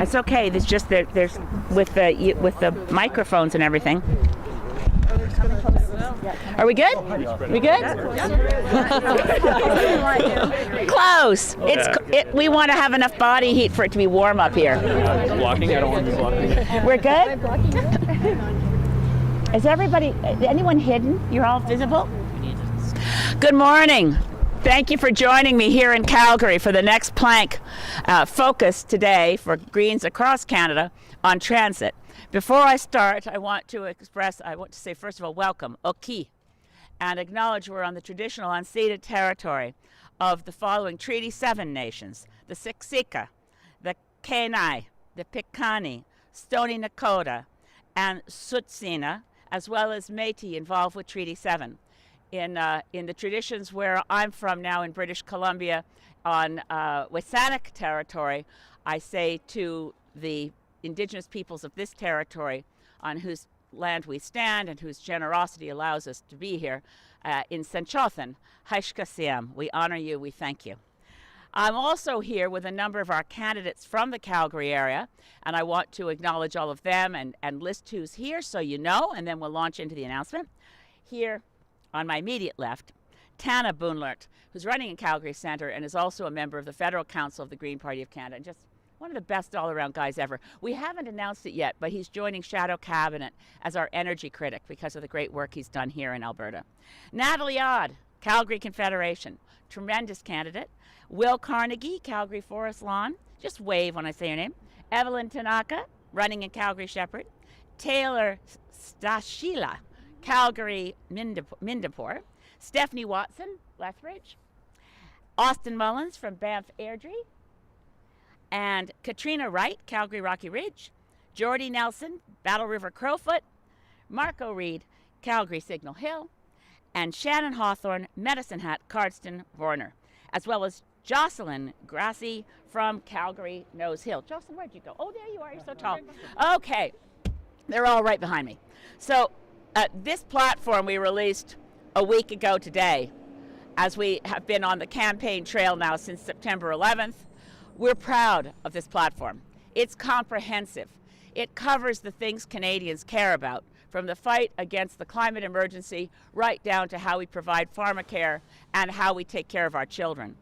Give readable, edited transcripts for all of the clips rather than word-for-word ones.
It's okay. There's just there's with the microphones and everything. Are we good? We good? Close. We want to have enough body heat for it to be warm up here. Blocking? I don't want to be blocking. We're good? Is anyone hidden? You're all visible? Good morning. Thank you for joining me here in Calgary for the next plank focus today for Greens across Canada on transit. Before I start, I want to say, first of all, welcome, Oki, and acknowledge we're on the traditional unceded territory of the following Treaty 7 nations: the Siksika, the Kainai, the Piikani, Stoney Nakoda, and Tsuut'ina, as well as Métis involved with Treaty 7. In the traditions where I'm from now in British Columbia on Wet'suwet'en territory, I say to the Indigenous peoples of this territory on whose land we stand and whose generosity allows us to be here, in Senchothan, Haishkasiam, we honor you, we thank you. I'm also here with a number of our candidates from the Calgary area, and I want to acknowledge all of them and list who's here so you know, and then we'll launch into the announcement. Here on my immediate left, Tana Boonlert, who's running in Calgary Centre and is also a member of the Federal Council of the Green Party of Canada, and just one of the best all-around guys ever. We haven't announced it yet, but he's joining Shadow Cabinet as our energy critic because of the great work he's done here in Alberta. Natalie Odd, Calgary Confederation, tremendous candidate. Will Carnegie, Calgary Forest Lawn, just wave when I say your name. Evelyn Tanaka, running in Calgary Shepherd. Taylor Stashila, Calgary Mindapore. Stephanie Watson, Lethbridge. Austin Mullins from Banff Airdrie. And Katrina Wright, Calgary Rocky Ridge. Jordy Nelson, Battle River Crowfoot. Marco Reed, Calgary Signal Hill. And Shannon Hawthorne, Medicine Hat, Cardston, Warner. As well as Jocelyn Grassi from Calgary Nose Hill. Jocelyn, where'd you go? Oh, there you are. You're so tall. Okay. They're all right behind me. So this platform we released a week ago today, as we have been on the campaign trail now since September 11th. We're proud of this platform. It's comprehensive. It covers the things Canadians care about, from the fight against the climate emergency right down to how we provide pharmacare and how we take care of our children.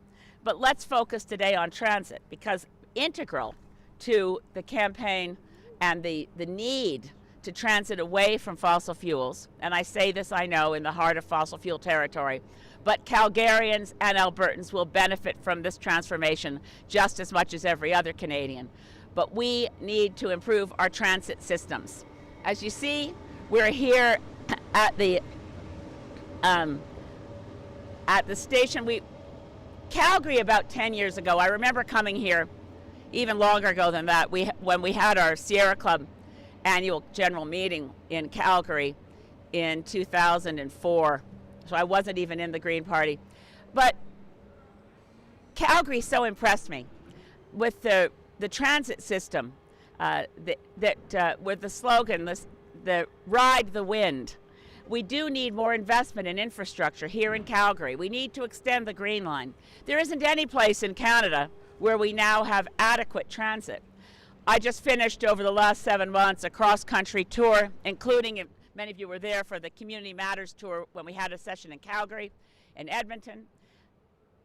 But let's focus today on transit, because integral to the campaign and the need to transit away from fossil fuels, and I say this, I know, in the heart of fossil fuel territory, but Calgarians and Albertans will benefit from this transformation just as much as every other Canadian. But we need to improve our transit systems. As you see, we're here at the station. Calgary, about 10 years ago, I remember coming here, even longer ago than that, when we had our Sierra Club annual general meeting in Calgary in 2004. So I wasn't even in the Green Party. But Calgary so impressed me with the transit system, with the slogan, the Ride the Wind. We do need more investment in infrastructure here in Calgary. We need to extend the Green Line. There isn't any place in Canada where we now have adequate transit. I just finished over the last 7 months a cross-country tour, including, if many of you were there for the Community Matters tour when we had a session in Calgary, in Edmonton,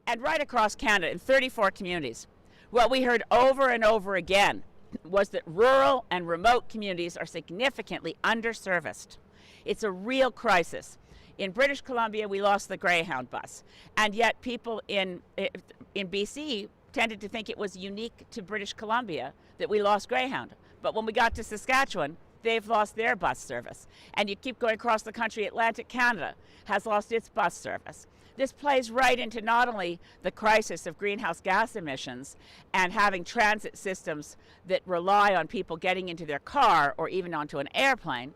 and right across Canada in 34 communities. What we heard over and over again was that rural and remote communities are significantly underserviced. It's a real crisis. In British Columbia, we lost the Greyhound bus, and yet people in BC tended to think it was unique to British Columbia that we lost Greyhound. But when we got to Saskatchewan, they've lost their bus service. And you keep going across the country, Atlantic Canada has lost its bus service. This plays right into not only the crisis of greenhouse gas emissions and having transit systems that rely on people getting into their car or even onto an airplane,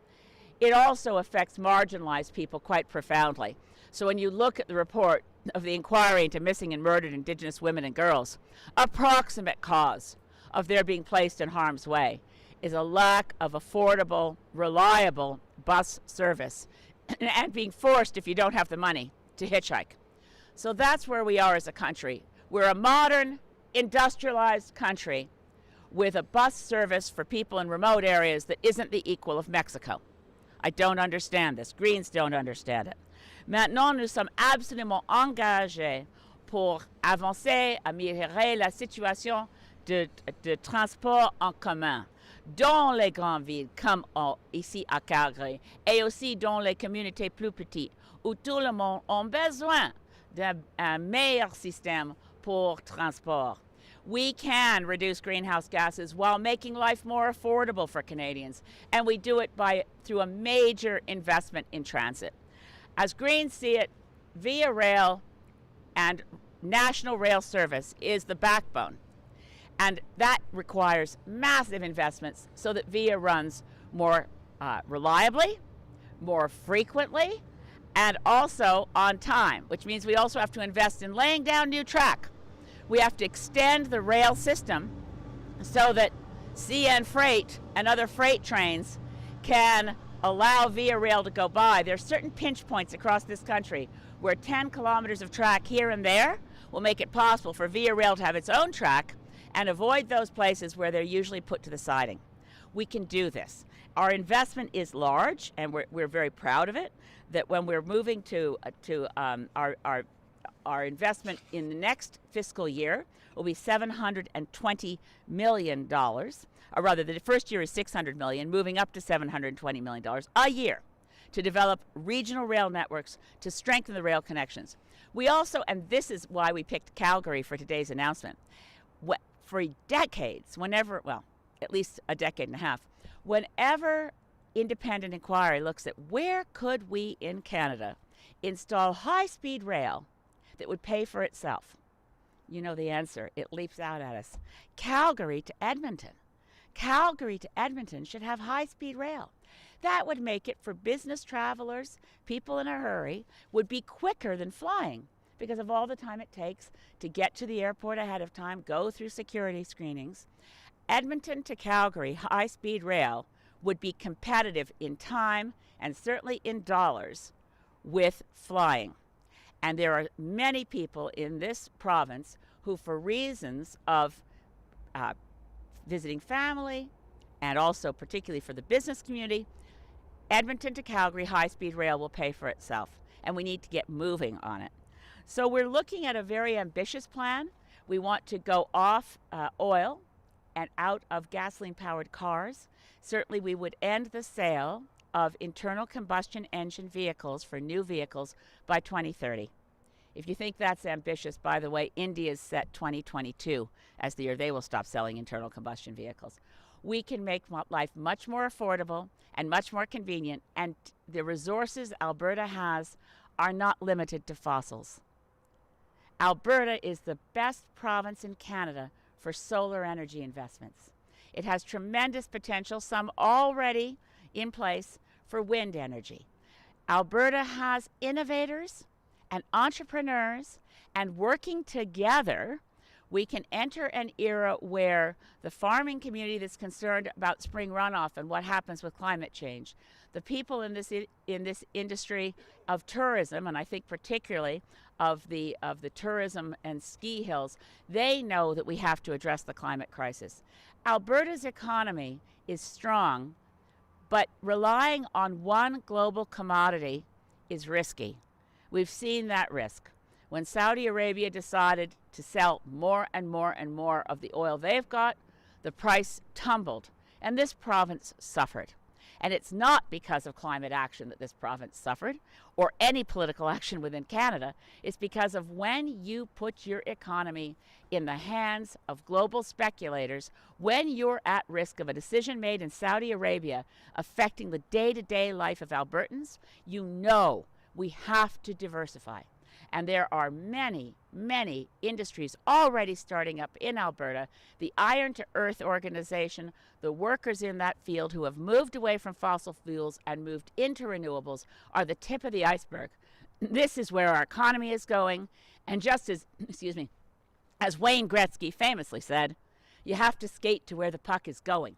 it also affects marginalized people quite profoundly. So when you look at the report of the inquiry into missing and murdered Indigenous women and girls, approximate cause of their being placed in harm's way is a lack of affordable, reliable bus service and being forced, if you don't have the money, to hitchhike. So that's where we are as a country. We're a modern, industrialized country with a bus service for people in remote areas that isn't the equal of Mexico. I don't understand this. Greens don't understand it. Maintenant, nous sommes absolument engagés pour avancer, améliorer la situation de transport en commun dans les grandes villes comme ici à Calgary et aussi dans les communautés plus petites où tout le monde a besoin d'un meilleur système pour transport. We can reduce greenhouse gases while making life more affordable for Canadians, and we do it through a major investment in transit. As Greens see it, Via Rail and National Rail Service is the backbone, and that requires massive investments so that Via runs more reliably, more frequently, and also on time, which means we also have to invest in laying down new track. We have to extend the rail system so that CN Freight and other freight trains can allow Via Rail to go by. There are certain pinch points across this country where 10 kilometers of track here and there will make it possible for Via Rail to have its own track and avoid those places where they're usually put to the siding. We can do this. Our investment is large, and we're very proud of it, that when we're moving to our investment in the next fiscal year will be $720 million, or rather the first year is $600 million, moving up to $720 million a year to develop regional rail networks to strengthen the rail connections. We also, and this is why we picked Calgary for today's announcement, for decades, at least a decade and a half, whenever independent inquiry looks at where could we in Canada install high-speed rail that would pay for itself, you know the answer. It leaps out at us. Calgary to Edmonton. Calgary to Edmonton should have high-speed rail. That would make it for business travelers, people in a hurry, would be quicker than flying because of all the time it takes to get to the airport ahead of time, go through security screenings. Edmonton to Calgary high-speed rail would be competitive in time and certainly in dollars with flying. And there are many people in this province who, for reasons of visiting family and also particularly for the business community, Edmonton to Calgary high-speed rail will pay for itself, and we need to get moving on it. So we're looking at a very ambitious plan. We want to go off oil and out of gasoline-powered cars. Certainly we would end the sale of internal combustion engine vehicles for new vehicles by 2030. If you think that's ambitious, by the way, India's set 2022 as the year they will stop selling internal combustion vehicles. We can make life much more affordable and much more convenient, and the resources Alberta has are not limited to fossils. Alberta is the best province in Canada for solar energy investments. It has tremendous potential, some already in place, for wind energy. Alberta has innovators and entrepreneurs, and working together, we can enter an era where the farming community that's concerned about spring runoff and what happens with climate change, the people in this industry of tourism, and I think particularly of the tourism and ski hills, they know that we have to address the climate crisis. Alberta's economy is strong, but relying on one global commodity is risky. We've seen that risk. When Saudi Arabia decided to sell more and more and more of the oil they've got, the price tumbled, and this province suffered. And it's not because of climate action that this province suffered, or any political action within Canada. It's because of when you put your economy in the hands of global speculators, when you're at risk of a decision made in Saudi Arabia affecting the day-to-day life of Albertans, you know we have to diversify. And there are many, many industries already starting up in Alberta. The Iron to Earth organization, the workers in that field who have moved away from fossil fuels and moved into renewables are the tip of the iceberg. This is where our economy is going. And just as, as Wayne Gretzky famously said, you have to skate to where the puck is going.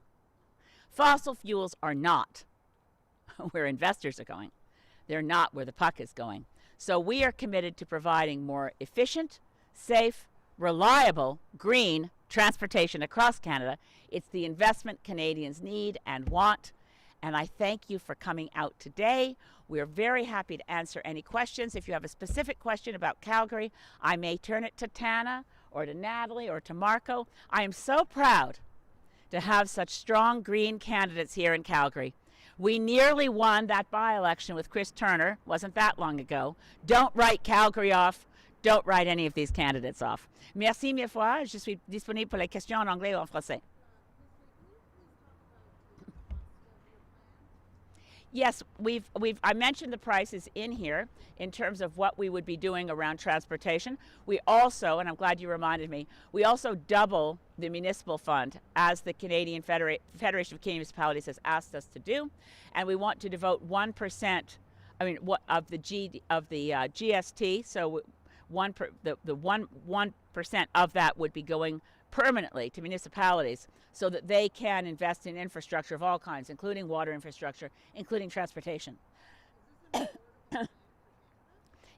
Fossil fuels are not where investors are going. They're not where the puck is going. So we are committed to providing more efficient, safe, reliable, green transportation across Canada. It's the investment Canadians need and want. And I thank you for coming out today. We're very happy to answer any questions. If you have a specific question about Calgary, I may turn it to Tana or to Natalie or to Marco. I am so proud to have such strong Green candidates here in Calgary. We nearly won that by-election with Chris Turner. Wasn't that long ago. Don't write Calgary off. Don't write any of these candidates off. Merci mille fois. Je suis disponible pour les questions en anglais ou en français. Yes, I mentioned the prices in here in terms of what we would be doing around transportation. We also, and I'm glad you reminded me, we also double the municipal fund as the Canadian Federation of Canadian Municipalities has asked us to do, and we want to devote 1%. Of the GST. So the 1% of that would be going permanently to municipalities so that they can invest in infrastructure of all kinds, including water infrastructure, including transportation.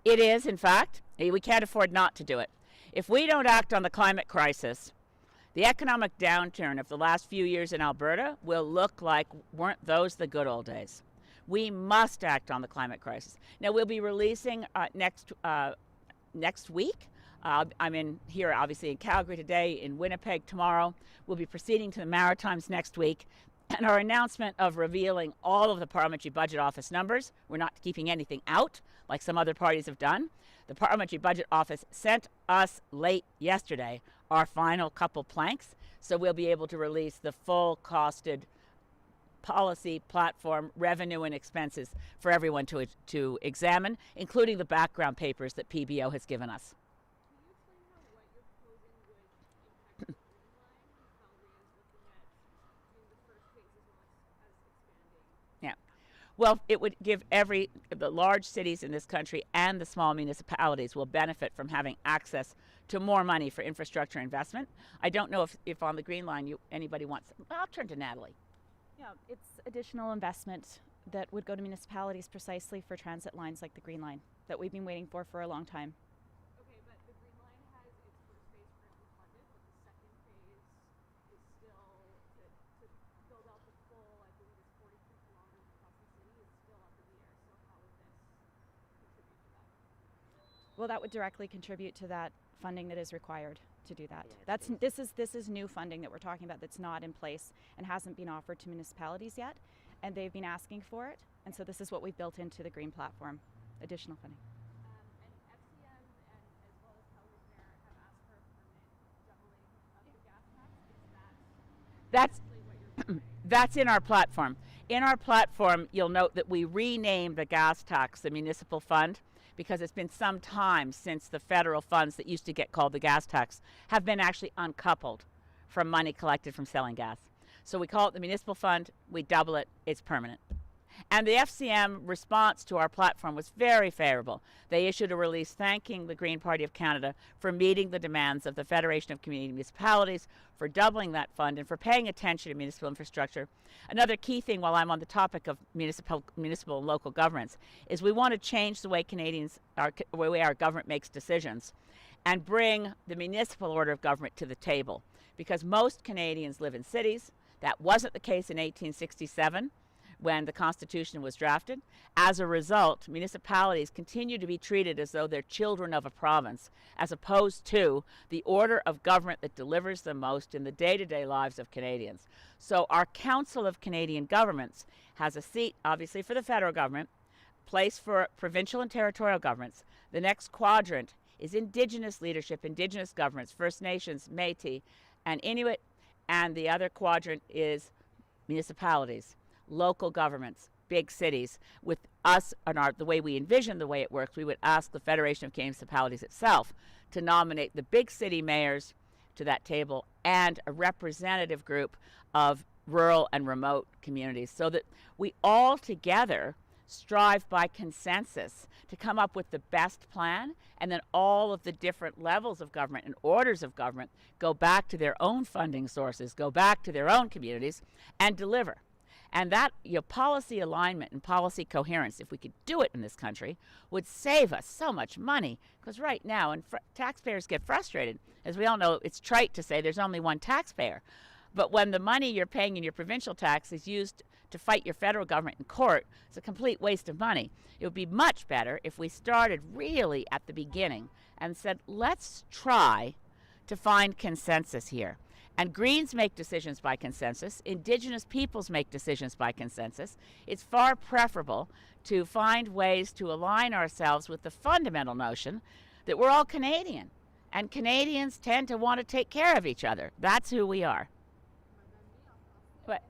It is, in fact. We can't afford not to do it. If we don't act on the climate crisis, the economic downturn of the last few years in Alberta will look like, weren't those the good old days? We must act on the climate crisis. Now, we'll be releasing next week. I'm in here, obviously, in Calgary today, in Winnipeg tomorrow. We'll be proceeding to the Maritimes next week. And our announcement of revealing all of the Parliamentary Budget Office numbers, we're not keeping anything out like some other parties have done. The Parliamentary Budget Office sent us late yesterday our final couple planks, so we'll be able to release the full costed policy, platform, revenue, and expenses for everyone to examine, including the background papers that PBO has given us. Yeah. Well, it would give the large cities in this country and the small municipalities will benefit from having access to more money for infrastructure investment. I don't know if on the Green Line anybody wants. I'll turn to Natalie. Yeah, it's additional investment that would go to municipalities precisely for transit lines like the Green Line that we've been waiting for a long time. Okay, but the Green Line has its first phase currently funded, but the second phase is still to build out the full, I believe it's 43 kilometers across the city, is still up in the air. So how would this contribute to that? Well, that would directly contribute to that funding that is required to do that. This is new funding that we're talking about that's not in place and hasn't been offered to municipalities yet, and they've been asking for it, and so this is what we've built into the Green Platform, additional funding. And FCM and as well as Calgary Mayor have asked for a permanent doubling of the gas tax. That's in our platform. In our platform, you'll note that we renamed the gas tax the municipal fund, because it's been some time since the federal funds that used to get called the gas tax have been actually uncoupled from money collected from selling gas. So we call it the municipal fund, we double it, it's permanent. And the FCM response to our platform was very favorable. They issued a release thanking the Green Party of Canada for meeting the demands of the Federation of Community Municipalities, for doubling that fund, and for paying attention to municipal infrastructure. Another key thing while I'm on the topic of municipal and local governments is we want to change the way our government makes decisions and bring the municipal order of government to the table. Because most Canadians live in cities. That wasn't the case in 1867. When the Constitution was drafted. As a result, municipalities continue to be treated as though they're children of a province, as opposed to the order of government that delivers the most in the day-to-day lives of Canadians. So our Council of Canadian Governments has a seat, obviously, for the federal government, place for provincial and territorial governments. The next quadrant is Indigenous leadership, Indigenous governments, First Nations, Métis, and Inuit, and the other quadrant is municipalities. Local governments, big cities. With us and the way we envision the way it works, we would ask the Federation of Canadian Municipalities itself to nominate the big city mayors to that table and a representative group of rural and remote communities, so that we all together strive by consensus to come up with the best plan, and then all of the different levels of government and orders of government go back to their own funding sources, go back to their own communities, and deliver. And that, policy alignment and policy coherence, if we could do it in this country, would save us so much money. Because right now, and taxpayers get frustrated. As we all know, it's trite to say there's only one taxpayer. But when the money you're paying in your provincial tax is used to fight your federal government in court, it's a complete waste of money. It would be much better if we started really at the beginning and said, let's try to find consensus here. And Greens make decisions by consensus. Indigenous peoples make decisions by consensus. It's far preferable to find ways to align ourselves with the fundamental notion that we're all Canadian. And Canadians tend to want to take care of each other. That's who we are. But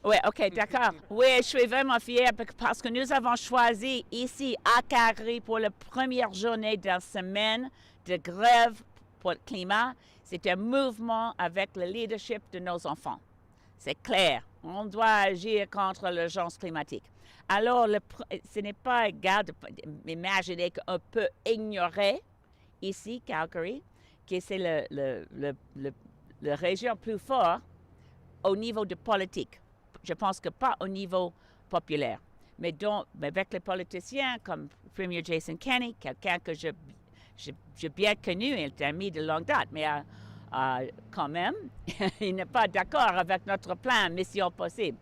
oui, OK, d'accord. Oui, je suis vraiment fière parce que nous avons choisi ici à Calgary pour la première journée de la semaine de grève pour le climat. C'est un mouvement avec le leadership de nos enfants. C'est clair. On doit agir contre l'urgence climatique. Alors, ce n'est pas égal d'imaginer qu'on peut ignorer ici, Calgary, que c'est la région plus forte au niveau de politique. Je pense que pas au niveau populaire. Mais avec les politiciens comme le Premier Jason Kenney, quelqu'un que j'ai bien connu, il est ami de longue date, mais quand même, il n'est pas d'accord avec notre plan Mission Possible.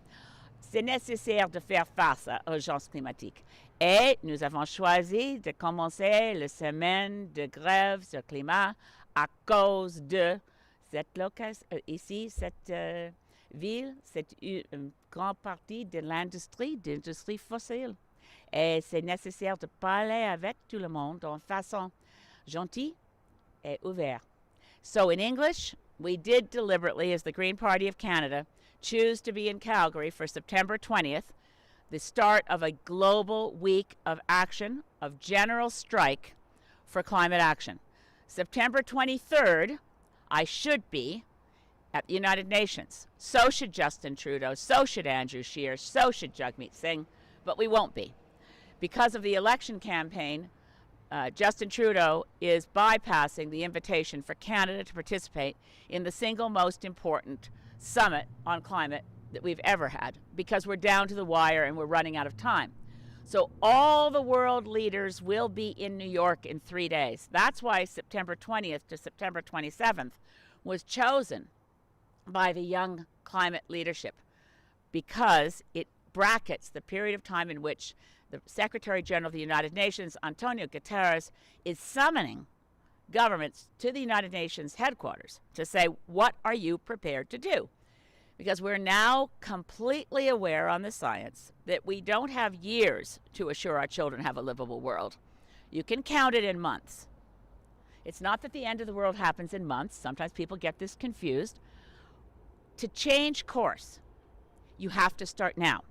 C'est nécessaire de faire face à l'urgence climatique. Et nous avons choisi de commencer la semaine de grève sur le climat à cause de cette location, ici, cette ville, c'est une grande partie de l'industrie fossile. Et c'est nécessaire de parler avec tout le monde de façon gentille et ouverte. So in English, we did deliberately, as the Green Party of Canada, choose to be in Calgary for September 20th, the start of a global week of action, of general strike for climate action. September 23rd, I should be at the United Nations. So should Justin Trudeau, so should Andrew Scheer, so should Jagmeet Singh, but we won't be. Because of the election campaign, Justin Trudeau is bypassing the invitation for Canada to participate in the single most important summit on climate that we've ever had, because we're down to the wire and we're running out of time. So all the world leaders will be in New York in 3 days. That's why September 20th to September 27th was chosen by the young climate leadership, because it brackets the period of time in which the Secretary General of the United Nations, Antonio Guterres, is summoning governments to the United Nations headquarters to say, what are you prepared to do? Because we're now completely aware on the science that we don't have years to assure our children have a livable world. You can count it in months. It's not that the end of the world happens in months. Sometimes people get this confused. To change course, you have to start now.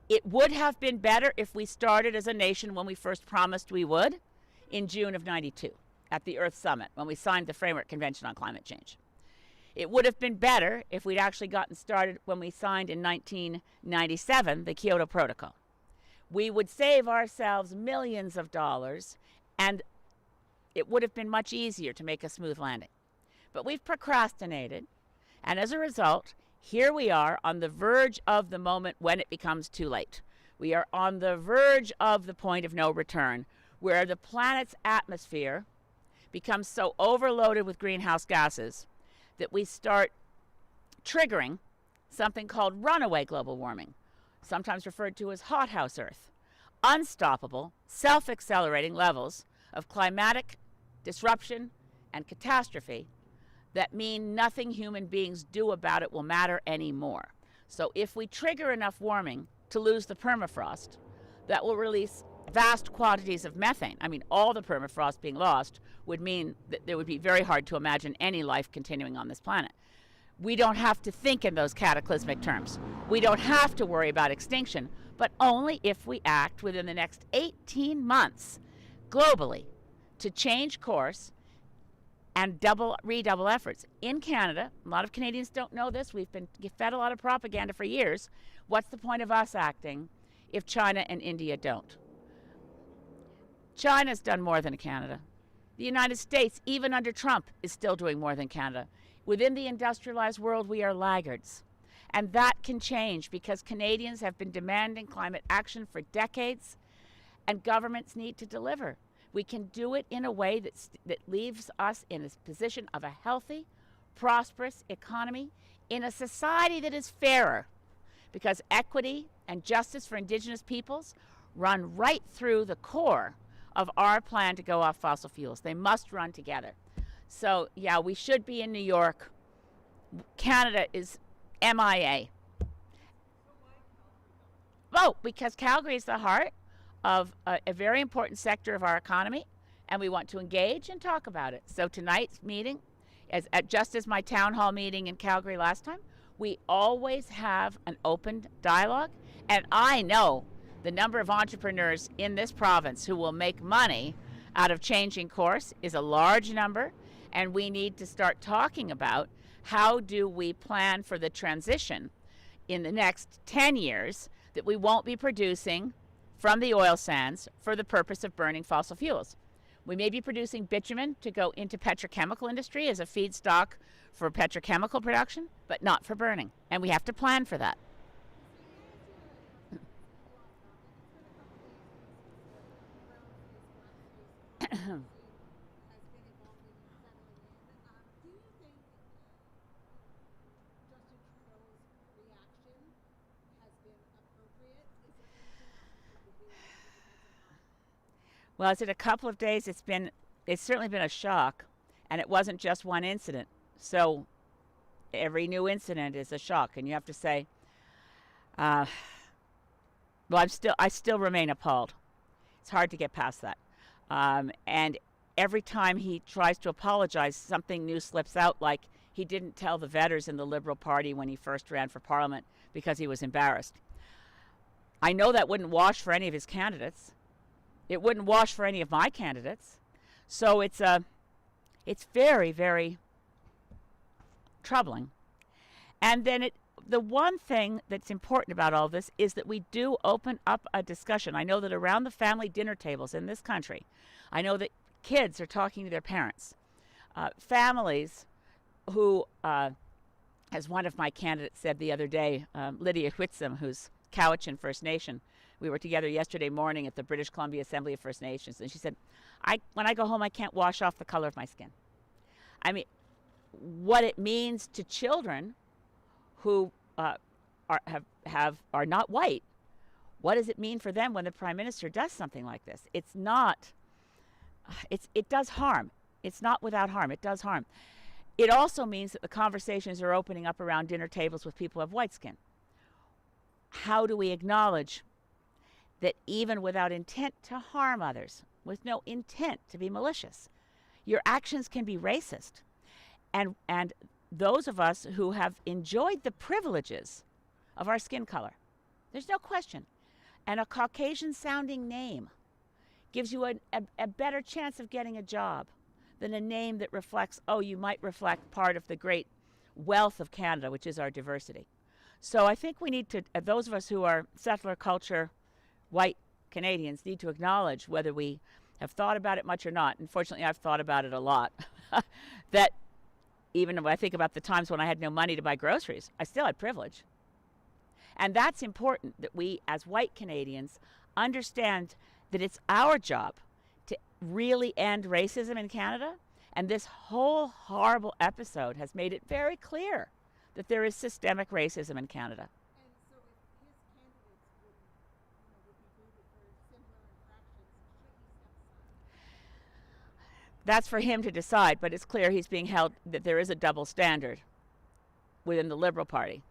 It would have been better if we started as a nation when we first promised we would in June of '92 at the Earth Summit, when we signed the Framework Convention on Climate Change. It would have been better if we'd actually gotten started when we signed in 1997 the Kyoto Protocol. We would save ourselves millions of dollars, and it would have been much easier to make a smooth landing. But we've procrastinated, and as a result, here we are on the verge of the moment when it becomes too late. We are on the verge of the point of no return, where the planet's atmosphere becomes so overloaded with greenhouse gases that we start triggering something called runaway global warming, sometimes referred to as hothouse Earth. Unstoppable, self-accelerating levels of climatic disruption and catastrophe that mean nothing human beings do about it will matter anymore. So if we trigger enough warming to lose the permafrost, that will release vast quantities of methane. I mean, all the permafrost being lost would mean that it would be very hard to imagine any life continuing on this planet. We don't have to think in those cataclysmic terms. We don't have to worry about extinction, but only if we act within the next 18 months globally to change course and redouble efforts. In Canada, a lot of Canadians don't know this. We've been fed a lot of propaganda for years. What's the point of us acting if China and India don't? China's done more than Canada. The United States, even under Trump, is still doing more than Canada. Within the industrialized world, we are laggards. And that can change because Canadians have been demanding climate action for decades, and governments need to deliver. We can do it in a way that leaves us in a position of a healthy, prosperous economy in a society that is fairer, because equity and justice for Indigenous peoples run right through the core of our plan to go off fossil fuels. They must run together. So, yeah, we should be in New York. Canada is MIA. Oh, because Calgary is the heart of a very important sector of our economy, and we want to engage and talk about it. So tonight's meeting, just as my town hall meeting in Calgary last time, we always have an open dialogue, and I know the number of entrepreneurs in this province who will make money out of changing course is a large number, and we need to start talking about how do we plan for the transition in the next 10 years that we won't be producing from the oil sands for the purpose of burning fossil fuels. We may be producing bitumen to go into petrochemical industry as a feedstock for petrochemical production, but not for burning, and we have to plan for that. Well, it's in a couple of days. It's certainly been a shock, and it wasn't just one incident. So every new incident is a shock, and you have to say, well, I still remain appalled. It's hard to get past that. And every time he tries to apologize, something new slips out, like he didn't tell the vetters in the Liberal Party when he first ran for Parliament because he was embarrassed. I know that wouldn't wash for any of his candidates. It wouldn't wash for any of my candidates. So it's very, very troubling. And then the one thing that's important about all this is that we do open up a discussion. I know that around the family dinner tables in this country, I know that kids are talking to their parents. Families who, as one of my candidates said the other day, Lydia Whitsom, who's Cowichan First Nation, we were together yesterday morning at the British Columbia Assembly of First Nations, and she said, when I go home, I can't wash off the color of my skin. I mean, what it means to children who are not white, what does it mean for them when the Prime Minister does something like this? It does harm. It's not without harm. It does harm. It also means that the conversations are opening up around dinner tables with people who have white skin. How do we acknowledge that even without intent to harm others, with no intent to be malicious, your actions can be racist? And those of us who have enjoyed the privileges of our skin color, there's no question. And a Caucasian-sounding name gives you a better chance of getting a job than a name that reflects, you might reflect part of the great wealth of Canada, which is our diversity. So I think we need to, those of us who are settler culture, white Canadians, need to acknowledge, whether we have thought about it much or not, unfortunately I've thought about it a lot, that even when I think about the times when I had no money to buy groceries, I still had privilege. And that's important, that we as white Canadians understand that it's our job to really end racism in Canada. And this whole horrible episode has made it very clear that there is systemic racism in Canada. And so if his candidates would be voted for similar infractions, should he step aside? That's for him to decide, but it's clear he's being held, that there is a double standard within the Liberal Party.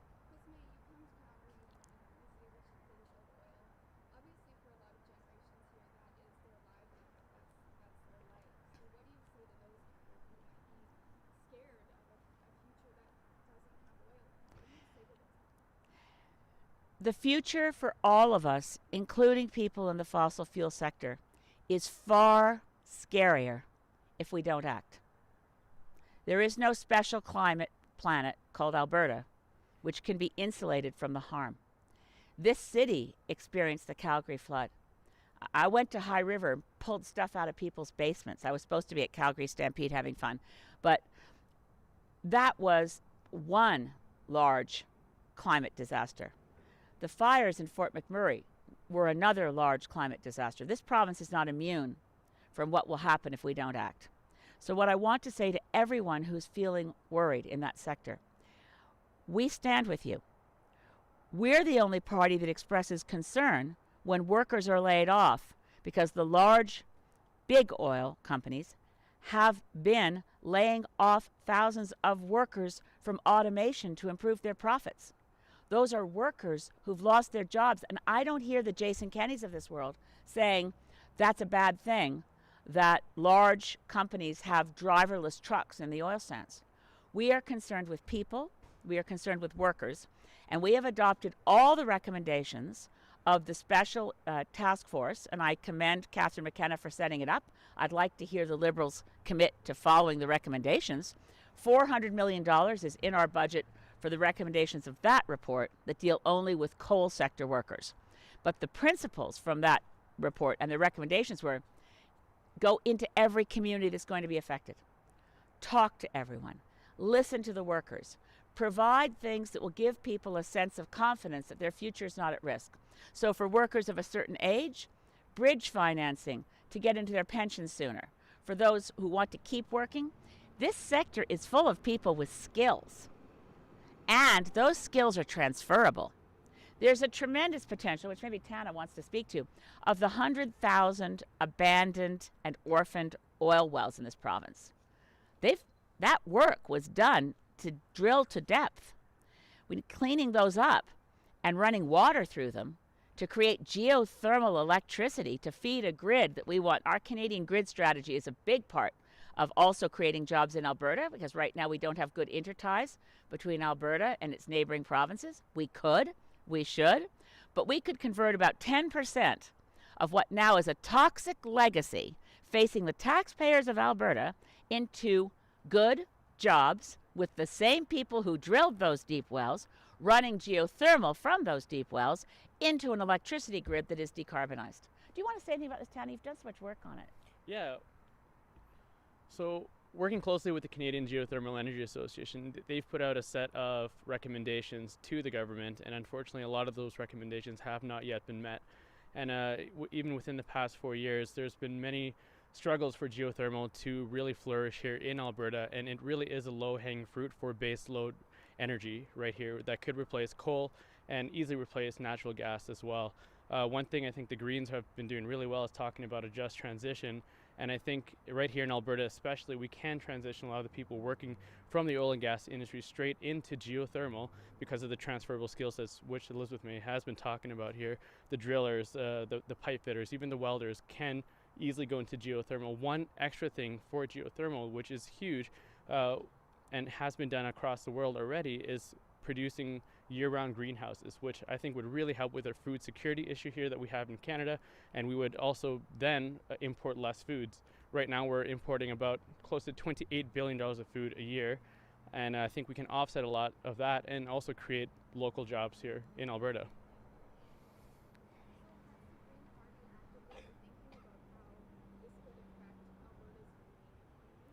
The future for all of us, including people in the fossil fuel sector, is far scarier if we don't act. There is no special climate planet called Alberta which can be insulated from the harm. This city experienced the Calgary flood. I went to High River, pulled stuff out of people's basements. I was supposed to be at Calgary Stampede having fun, but that was one large climate disaster. The fires in Fort McMurray were another large climate disaster. This province is not immune from what will happen if we don't act. So what I want to say to everyone who's feeling worried in that sector, we stand with you. We're the only party that expresses concern when workers are laid off, because the large, big oil companies have been laying off thousands of workers from automation to improve their profits. Those are workers who've lost their jobs, and I don't hear the Jason Kennys of this world saying that's a bad thing that large companies have driverless trucks in the oil sands. We are concerned with people, we are concerned with workers, and we have adopted all the recommendations of the special task force, and I commend Catherine McKenna for setting it up. I'd like to hear the Liberals commit to following the recommendations. $400 million is in our budget for the recommendations of that report that deal only with coal sector workers. But the principles from that report and the recommendations were, go into every community that's going to be affected. Talk to everyone. Listen to the workers. Provide things that will give people a sense of confidence that their future is not at risk. So for workers of a certain age, bridge financing to get into their pensions sooner. For those who want to keep working, this sector is full of people with skills. And those skills are transferable. There's a tremendous potential, which maybe Tana wants to speak to, of the 100,000 abandoned and orphaned oil wells in this province. That work was done to drill to depth. Cleaning those up and running water through them to create geothermal electricity to feed a grid that we want. Our Canadian grid strategy is a big part of also creating jobs in Alberta, because right now we don't have good interties between Alberta and its neighboring provinces. We should, but we could convert about 10% of what now is a toxic legacy facing the taxpayers of Alberta into good jobs with the same people who drilled those deep wells, running geothermal from those deep wells into an electricity grid that is decarbonized. Do you want to say anything about this, Tana? You've done so much work on it. Yeah. So working closely with the Canadian Geothermal Energy Association, they've put out a set of recommendations to the government, and unfortunately a lot of those recommendations have not yet been met. And even within the past 4 years, there's been many struggles for geothermal to really flourish here in Alberta, and it really is a low-hanging fruit for base load energy right here that could replace coal and easily replace natural gas as well. One thing I think the Greens have been doing really well is talking about a just transition, and I think right here in Alberta especially, we can transition a lot of the people working from the oil and gas industry straight into geothermal because of the transferable skill sets which Elizabeth May has been talking about here. The drillers, the pipe fitters, even the welders can easily go into geothermal. One extra thing for geothermal, which is huge and has been done across the world already, is producing year-round greenhouses, which I think would really help with our food security issue here that we have in Canada, and we would also then import less foods. Right now we're importing about close to $28 billion of food a year, and I think we can offset a lot of that and also create local jobs here in Alberta.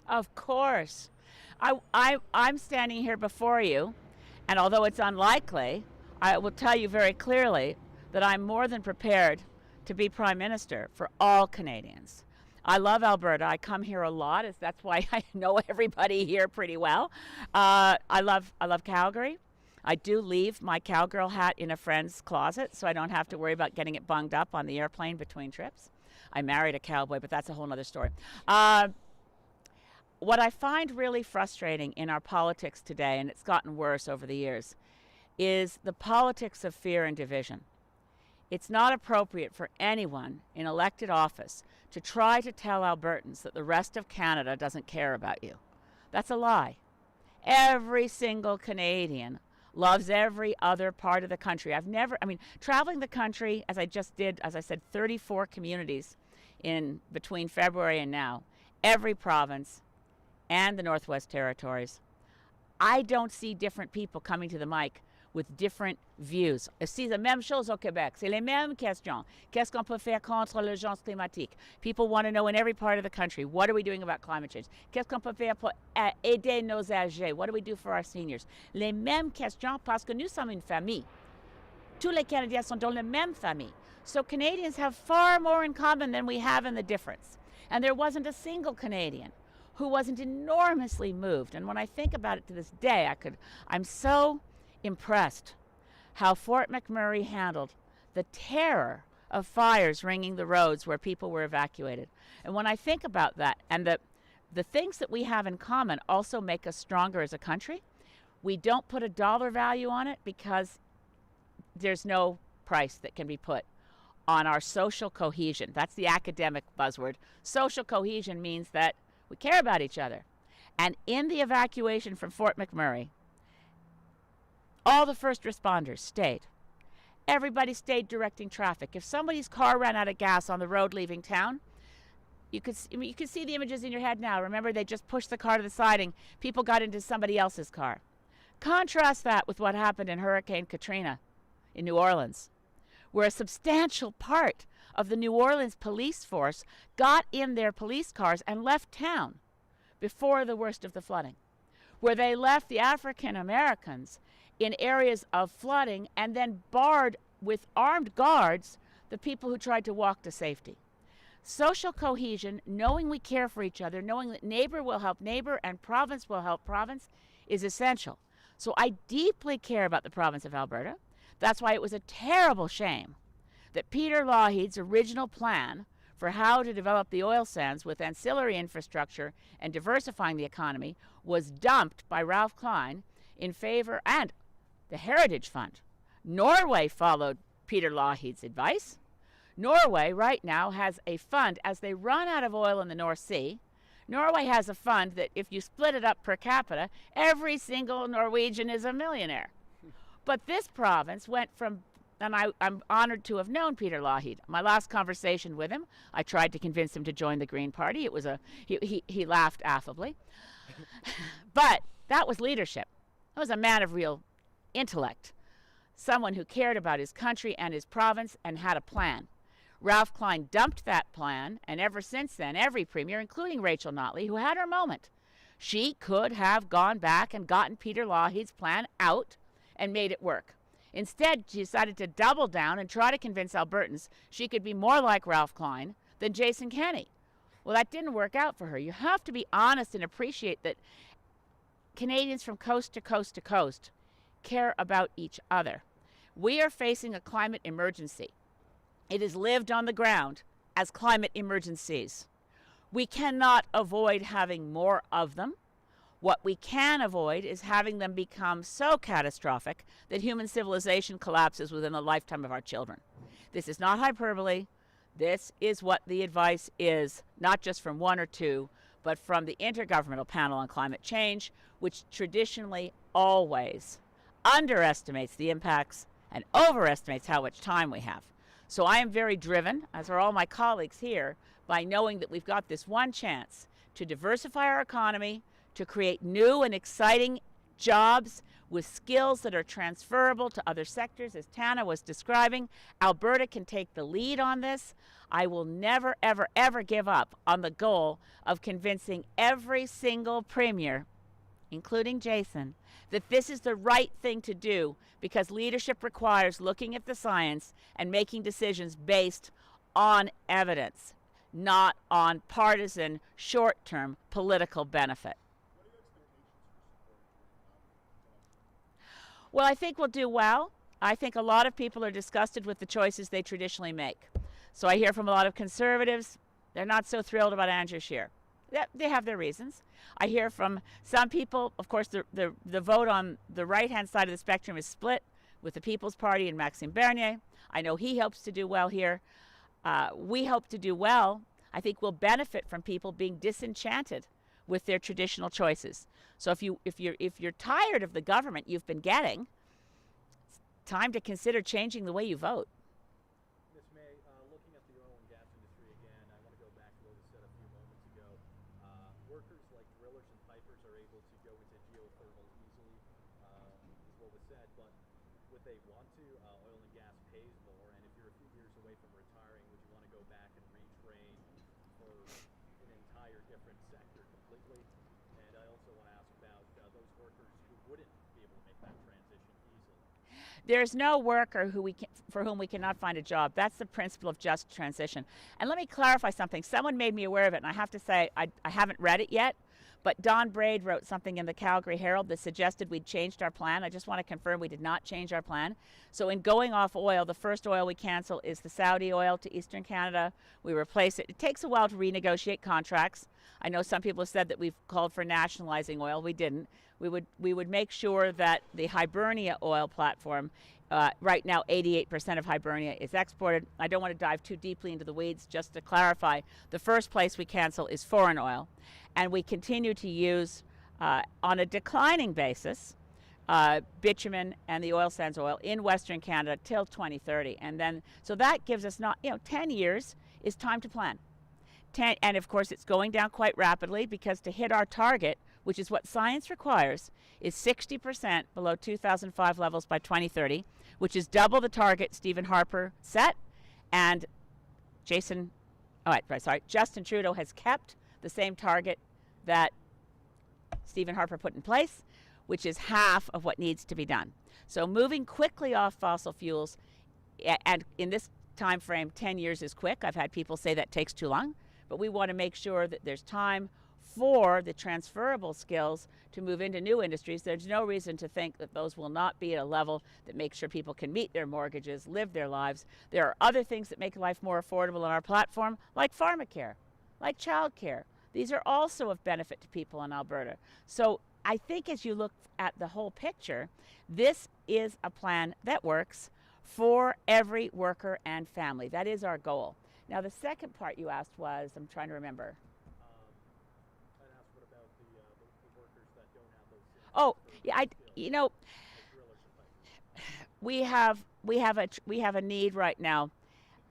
Of course. I'm standing here before you, and although it's unlikely, I will tell you very clearly that I'm more than prepared to be Prime Minister for all Canadians. I love Alberta. I come here a lot. That's why I know everybody here pretty well. I love Calgary. I do leave my cowgirl hat in a friend's closet, so I don't have to worry about getting it bunged up on the airplane between trips. I married a cowboy, but that's a whole other story. What I find really frustrating in our politics today, and it's gotten worse over the years, is the politics of fear and division. It's not appropriate for anyone in elected office to try to tell Albertans that the rest of Canada doesn't care about you. That's a lie. Every single Canadian loves every other part of the country. Traveling the country, as I just did, as I said, 34 communities in between February and now, every province, and the Northwest Territories. I don't see different people coming to the mic with different views. C'est la même chose au Québec. C'est les mêmes questions. Qu'est-ce qu'on peut faire contre l'urgence climatique? People want to know in every part of the country, what are we doing about climate change? Qu'est-ce qu'on peut faire pour aider nos âgés? What do we do for our seniors? Les mêmes questions parce que nous sommes une famille. Tous les Canadiens sont dans la même famille. So Canadians have far more in common than we have in the difference. And there wasn't a single Canadian who wasn't enormously moved. And when I think about it to this day, I'm so impressed how Fort McMurray handled the terror of fires ringing the roads where people were evacuated. And when I think about that, and the things that we have in common also make us stronger as a country. We don't put a dollar value on it because there's no price that can be put on our social cohesion. That's the academic buzzword. Social cohesion means that we care about each other. And in the evacuation from Fort McMurray, all the first responders stayed. Everybody stayed directing traffic. If somebody's car ran out of gas on the road leaving town, you could see the images in your head now. Remember, they just pushed the car to the siding. People got into somebody else's car. Contrast that with what happened in Hurricane Katrina in New Orleans, where a substantial part of the New Orleans police force got in their police cars and left town before the worst of the flooding, where they left the African Americans in areas of flooding and then barred with armed guards the people who tried to walk to safety. Social cohesion, knowing we care for each other, knowing that neighbor will help neighbor and province will help province, is essential. So I deeply care about the province of Alberta. That's why it was a terrible shame that Peter Lougheed's original plan for how to develop the oil sands with ancillary infrastructure and diversifying the economy was dumped by Ralph Klein in favor, and the Heritage Fund. Norway followed Peter Lougheed's advice. Norway right now has a fund, as they run out of oil in the North Sea. Norway has a fund that if you split it up per capita, every single Norwegian is a millionaire. But this province went from, and I'm honored to have known Peter Lougheed. My last conversation with him, I tried to convince him to join the Green Party. It was he laughed affably. But that was leadership. That was a man of real intellect, someone who cared about his country and his province and had a plan. Ralph Klein dumped that plan, and ever since then, every premier, including Rachel Notley, who had her moment, she could have gone back and gotten Peter Lougheed's plan out and made it work. Instead, she decided to double down and try to convince Albertans she could be more like Ralph Klein than Jason Kenney. Well, that didn't work out for her. You have to be honest and appreciate that Canadians from coast to coast to coast care about each other. We are facing a climate emergency. It is lived on the ground as climate emergencies. We cannot avoid having more of them. What we can avoid is having them become so catastrophic that human civilization collapses within the lifetime of our children. This is not hyperbole. This is what the advice is, not just from one or two, but from the Intergovernmental Panel on Climate Change, which traditionally always underestimates the impacts and overestimates how much time we have. So I am very driven, as are all my colleagues here, by knowing that we've got this one chance to diversify our economy, to create new and exciting jobs with skills that are transferable to other sectors, as Tana was describing. Alberta can take the lead on this. I will never, ever, ever give up on the goal of convincing every single premier, including Jason, that this is the right thing to do, because leadership requires looking at the science and making decisions based on evidence, not on partisan, short-term political benefit. Well, I think we'll do well. I think a lot of people are disgusted with the choices they traditionally make. So I hear from a lot of Conservatives, they're not so thrilled about Andrew Scheer. They have their reasons. I hear from some people, of course, the vote on the right-hand side of the spectrum is split with the People's Party and Maxime Bernier. I know he hopes to do well here. We hope to do well. I think we'll benefit from people being disenchanted with their traditional choices. So if you're tired of the government you've been getting, it's time to consider changing the way you vote. Ms. May, looking at the oil and gas industry again, I want to go back to what was said a few moments ago. Workers like drillers and pipers are able to go into geothermal easily, is what was said, but would they want to? Oil and gas pays more, and if you're a few years away from retiring, would you want to go back and retrain for an entire different sector completely? And I also want to ask about those workers who wouldn't be able to make that transition easily. There's no worker for whom we cannot find a job. That's the principle of just transition. And let me clarify something. Someone made me aware of it, and I have to say I haven't read it yet, but Don Braid wrote something in the Calgary Herald that suggested we'd changed our plan. I just want to confirm we did not change our plan. So in going off oil, the first oil we cancel is the Saudi oil to Eastern Canada. We replace it. It takes a while to renegotiate contracts. I know some people have said that we've called for nationalizing oil. We didn't. We would make sure that the Hibernia oil platform, right now 88% of Hibernia is exported. I don't want to dive too deeply into the weeds. Just to clarify, the first place we cancel is foreign oil, and we continue to use, on a declining basis, bitumen and the oil sands oil in Western Canada till 2030. And then, so that gives us 10 years is time to plan. And of course, it's going down quite rapidly, because to hit our target, which is what science requires, is 60% below 2005 levels by 2030, which is double the target Stephen Harper set, and Justin Trudeau has kept the same target that Stephen Harper put in place, which is half of what needs to be done. So moving quickly off fossil fuels, and in this time frame, 10 years is quick. I've had people say that takes too long, but we want to make sure that there's time for the transferable skills to move into new industries. There's no reason to think that those will not be at a level that makes sure people can meet their mortgages, live their lives. There are other things that make life more affordable on our platform, like pharmacare, like childcare. These are also of benefit to people in Alberta. So I think as you look at the whole picture, this is a plan that works for every worker and family. That is our goal. Now, the second part you asked was, I'm trying to remember. I'd ask what about the workers that don't have those same Oh, yeah, skills, like drillers and pipers? we have a need right now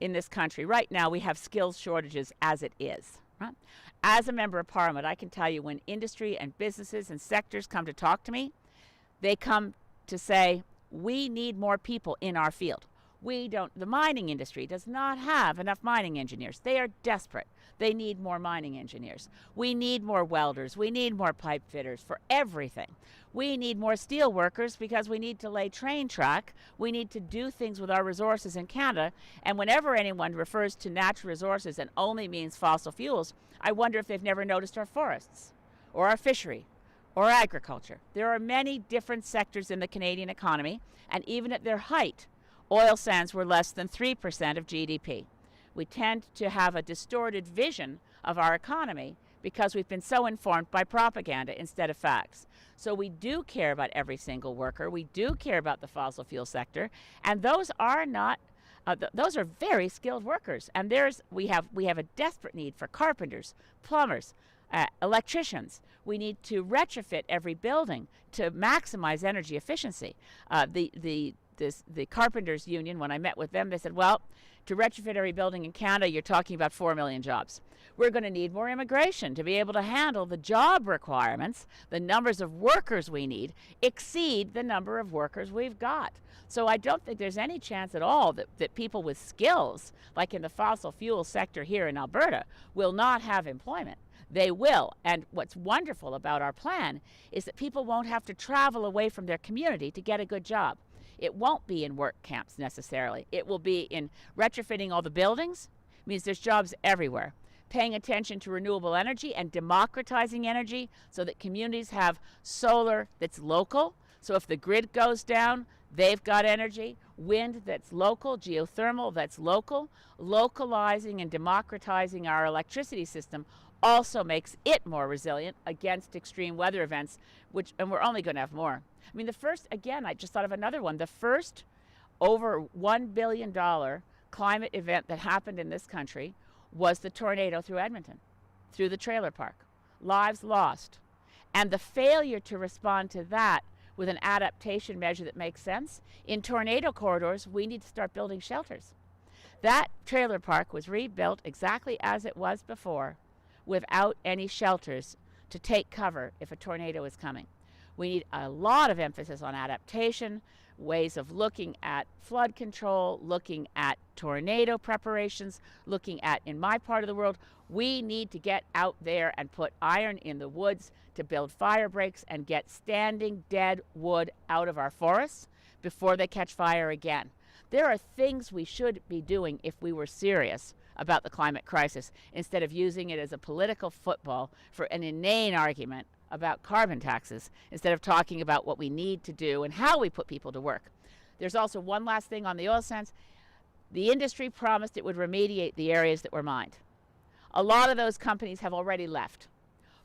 in this country. Right now, we have skills shortages as it is. Right? As a member of Parliament, I can tell you, when industry and businesses and sectors come to talk to me, they come to say, we need more people in our field. The mining industry does not have enough mining engineers. They are desperate. They need more mining engineers. We need more welders. We need more pipe fitters for everything. We need more steel workers because we need to lay train track. We need to do things with our resources in Canada. And whenever anyone refers to natural resources and only means fossil fuels, I wonder if they've never noticed our forests or our fishery or agriculture. There are many different sectors in the Canadian economy, and even at their height, oil sands were less than 3% of GDP. We tend to have a distorted vision of our economy because we've been so informed by propaganda instead of facts. So we do care about every single worker. We do care about the fossil fuel sector, and those are not those are very skilled workers. And we have a desperate need for carpenters, plumbers, electricians. We need to retrofit every building to maximize energy efficiency. The Carpenters Union, when I met with them, they said, well, to retrofit every building in Canada, you're talking about 4 million jobs. We're going to need more immigration to be able to handle the job requirements. The numbers of workers we need exceed the number of workers we've got. So I don't think there's any chance at all that people with skills, like in the fossil fuel sector here in Alberta, will not have employment. They will. And what's wonderful about our plan is that people won't have to travel away from their community to get a good job. It won't be in work camps necessarily. It will be in retrofitting all the buildings. It means there's jobs everywhere. Paying attention to renewable energy and democratizing energy so that communities have solar that's local. So if the grid goes down, they've got energy. Wind that's local, geothermal that's local. Localizing and democratizing our electricity system also makes it more resilient against extreme weather events, and we're only going to have more. I mean, I just thought of another one. The first over $1 billion climate event that happened in this country was the tornado through Edmonton, through the trailer park. Lives lost. And the failure to respond to that with an adaptation measure that makes sense, in tornado corridors, we need to start building shelters. That trailer park was rebuilt exactly as it was before, without any shelters to take cover if a tornado is coming. We need a lot of emphasis on adaptation. ways of looking at flood control, looking at tornado preparations, looking at, in my part of the world, we need to get out there and put iron in the woods to build fire breaks and get standing dead wood out of our forests before they catch fire again. There are things we should be doing if we were serious about the climate crisis, instead of using it as a political football for an inane argument about carbon taxes, instead of talking about what we need to do and how we put people to work. There's also one last thing on the oil sands. The industry promised it would remediate the areas that were mined. A lot of those companies have already left.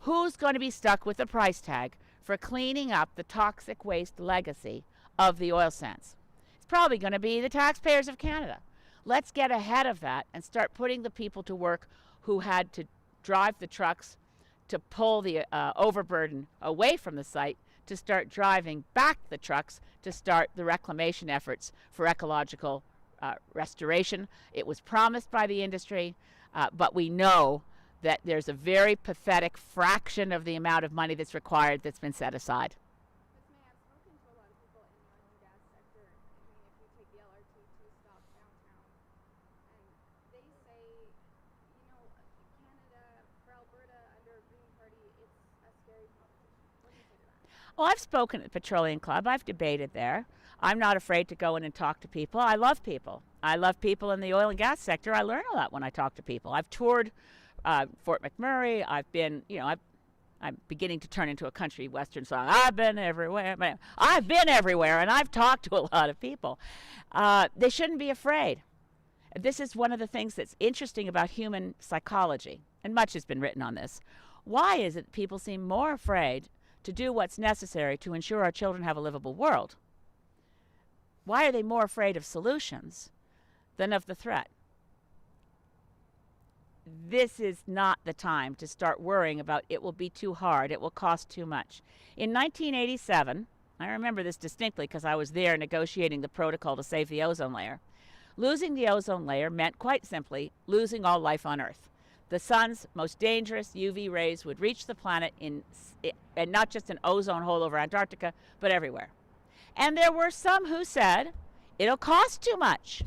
Who's going to be stuck with the price tag for cleaning up the toxic waste legacy of the oil sands? It's probably going to be the taxpayers of Canada. Let's get ahead of that and start putting the people to work who had to drive the trucks to pull the overburden away from the site, to start driving back the trucks to start the reclamation efforts for ecological restoration. It was promised by the industry, but we know that there's a very pathetic fraction of the amount of money that's required that's been set aside. Ms. May, I've spoken to a lot of people in the oil and gas sector. I mean, if you take the LRT 2 stop downtown, and they say, you know, Canada, for Alberta, under a Green Party, it's a scary proposition. What do you say to that? Well, I've spoken at the Petroleum Club. I've debated there. I'm not afraid to go in and talk to people. I love people. I love people in the oil and gas sector. I learn a lot when I talk to people. I've toured Fort McMurray. I've been, I'm beginning to turn into a country western song. I've been everywhere. I've been everywhere, and I've talked to a lot of people. They shouldn't be afraid. This is one of the things that's interesting about human psychology, and much has been written on this. Why is it that people seem more afraid to do what's necessary to ensure our children have a livable world? Why are they more afraid of solutions than of the threat? This is not the time to start worrying about it will be too hard, it will cost too much. In 1987, I remember this distinctly because I was there negotiating the protocol to save the ozone layer. Losing the ozone layer meant, quite simply, losing all life on Earth. The sun's most dangerous UV rays would reach the planet and not just an ozone hole over Antarctica, but everywhere. And there were some who said, it'll cost too much.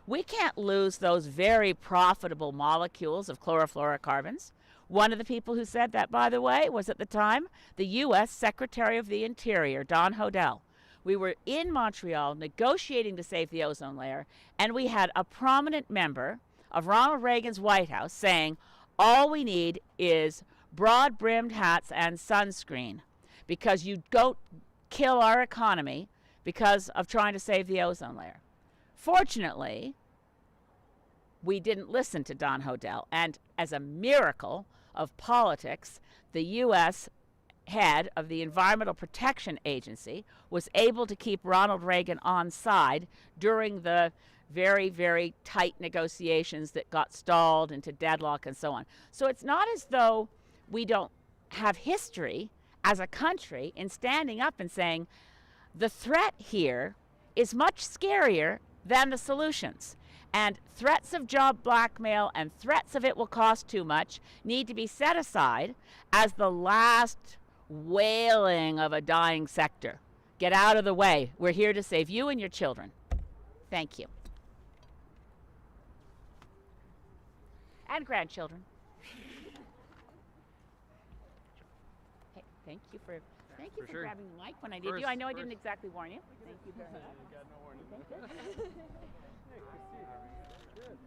We can't lose those very profitable molecules of chlorofluorocarbons. One of the people who said that, by the way, was at the time the U.S. Secretary of the Interior, Don Hodel. We were in Montreal negotiating to save the ozone layer, and we had a prominent member of Ronald Reagan's White House saying, all we need is broad-brimmed hats and sunscreen, because you don't kill our economy because of trying to save the ozone layer. Fortunately, we didn't listen to Don Hodel, and as a miracle of politics, the U.S. head of the Environmental Protection Agency was able to keep Ronald Reagan on side during the very, very tight negotiations that got stalled into deadlock and so on. So it's not as though we don't have history as a country in standing up and saying, the threat here is much scarier than the solutions. And threats of job blackmail and threats of it will cost too much need to be set aside as the last wailing of a dying sector. Get out of the way. We're here to save you and your children. Thank you. And grandchildren. Hey, thank you for sure. grabbing the mic when I did you. I know I didn't exactly warn you. Thank you very much. You got no warning. Thank you. Hey, Christine. Good.